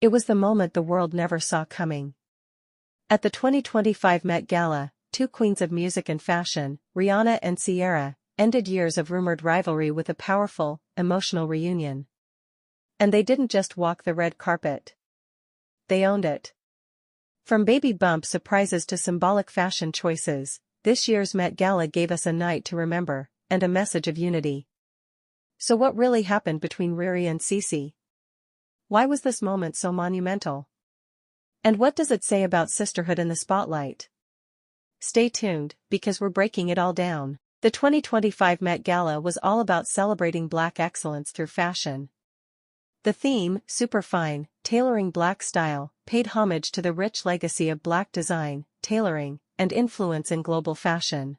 It was the moment the world never saw coming. At the 2025 Met Gala, two queens of music and fashion, Rihanna and Ciara, ended years of rumored rivalry with a powerful, emotional reunion. And they didn't just walk the red carpet. They owned it. From baby bump surprises to symbolic fashion choices, this year's Met Gala gave us a night to remember, and a message of unity. So what really happened between RiRi and CiCi? Why was this moment so monumental? And what does it say about sisterhood in the spotlight? Stay tuned, because we're breaking it all down. The 2025 Met Gala was all about celebrating Black excellence through fashion. The theme, Super Fine, Tailoring Black Style, paid homage to the rich legacy of Black design, tailoring, and influence in global fashion.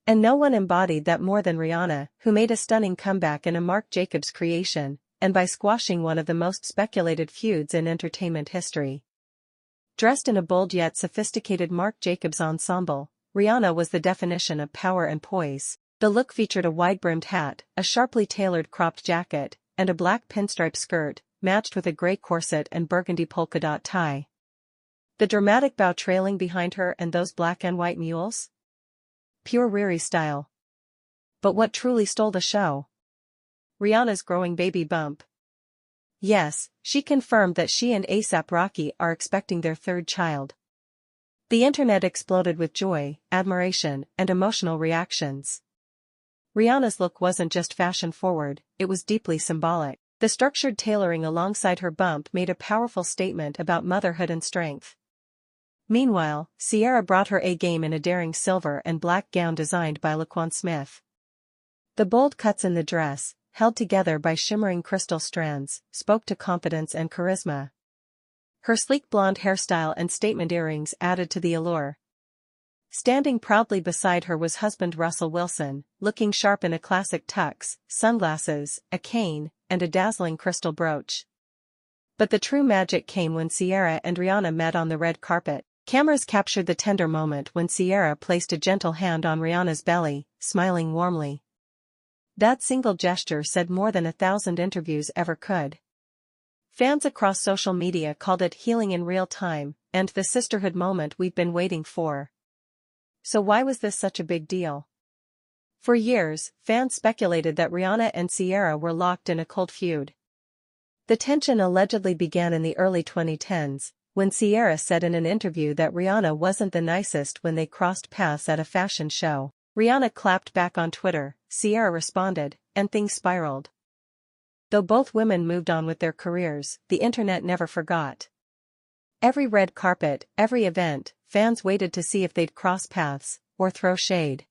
And no one embodied that more than Rihanna, who made a stunning comeback in a Marc Jacobs creation, and by squashing one of the most speculated feuds in entertainment history. Dressed in a bold yet sophisticated Marc Jacobs ensemble, Rihanna was the definition of power and poise. The look featured a wide-brimmed hat, a sharply tailored cropped jacket, and a black pinstripe skirt, matched with a gray corset and burgundy polka dot tie. The dramatic bow trailing behind her and those black and white mules? Pure RiRi style. But what truly stole the show? Rihanna's growing baby bump. Yes, she confirmed that she and A$AP Rocky are expecting their third child. The internet exploded with joy, admiration, and emotional reactions. Rihanna's look wasn't just fashion-forward, it was deeply symbolic. The structured tailoring alongside her bump made a powerful statement about motherhood and strength. Meanwhile, Ciara brought her A-game in a daring silver and black gown designed by Laquan Smith. The bold cuts in the dress, held together by shimmering crystal strands, spoke to confidence and charisma. Her sleek blonde hairstyle and statement earrings added to the allure. Standing proudly beside her was husband Russell Wilson, looking sharp in a classic tux, sunglasses, a cane, and a dazzling crystal brooch. But the true magic came when Ciara and Rihanna met on the red carpet. Cameras captured the tender moment when Ciara placed a gentle hand on Rihanna's belly, smiling warmly. That single gesture said more than 1,000 interviews ever could. Fans across social media called it healing in real time, and the sisterhood moment we've been waiting for. So why was this such a big deal? For years, fans speculated that Rihanna and Ciara were locked in a cold feud. The tension allegedly began in the early 2010s, when Ciara said in an interview that Rihanna wasn't the nicest when they crossed paths at a fashion show. Rihanna clapped back on Twitter, Ciara responded, and things spiraled. Though both women moved on with their careers, the internet never forgot. Every red carpet, every event, fans waited to see if they'd cross paths, or throw shade.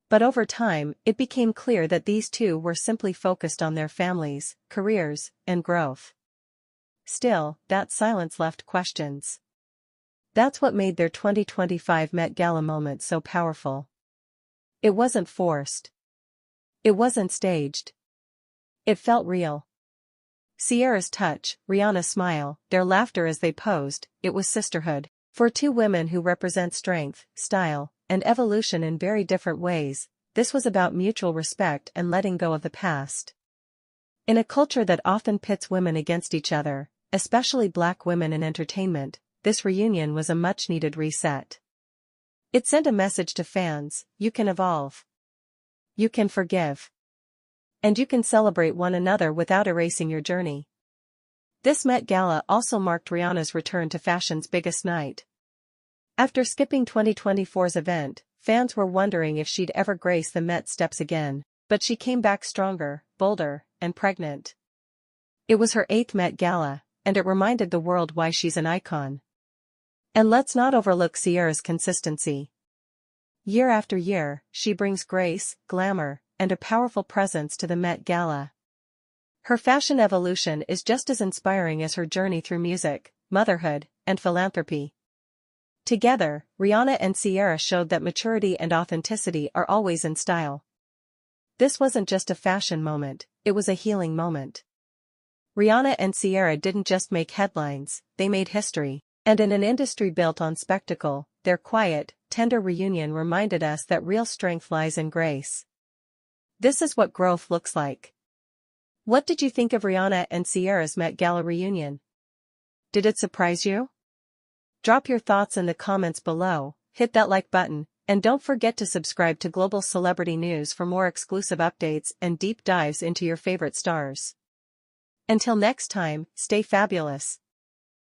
But over time, it became clear that these two were simply focused on their families, careers, and growth. Still, that silence left questions. That's what made their 2025 Met Gala moment so powerful. It wasn't forced. It wasn't staged. It felt real. Ciara's touch, Rihanna's smile, their laughter as they posed, it was sisterhood. For two women who represent strength, style, and evolution in very different ways, this was about mutual respect and letting go of the past. In a culture that often pits women against each other, especially Black women in entertainment, this reunion was a much-needed reset. It sent a message to fans: you can evolve. You can forgive. And you can celebrate one another without erasing your journey. This Met Gala also marked Rihanna's return to fashion's biggest night. After skipping 2024's event, fans were wondering if she'd ever grace the Met steps again, but she came back stronger, bolder, and pregnant. It was her 8th Met Gala, and it reminded the world why she's an icon. And let's not overlook Ciara's consistency. Year after year, she brings grace, glamour, and a powerful presence to the Met Gala. Her fashion evolution is just as inspiring as her journey through music, motherhood, and philanthropy. Together, Rihanna and Ciara showed that maturity and authenticity are always in style. This wasn't just a fashion moment, it was a healing moment. Rihanna and Ciara didn't just make headlines, they made history. And in an industry built on spectacle, their quiet, tender reunion reminded us that real strength lies in grace. This is what growth looks like. What did you think of Rihanna and Ciara's Met Gala reunion? Did it surprise you? Drop your thoughts in the comments below, hit that like button, and don't forget to subscribe to Global Celebrity News for more exclusive updates and deep dives into your favorite stars. Until next time, stay fabulous.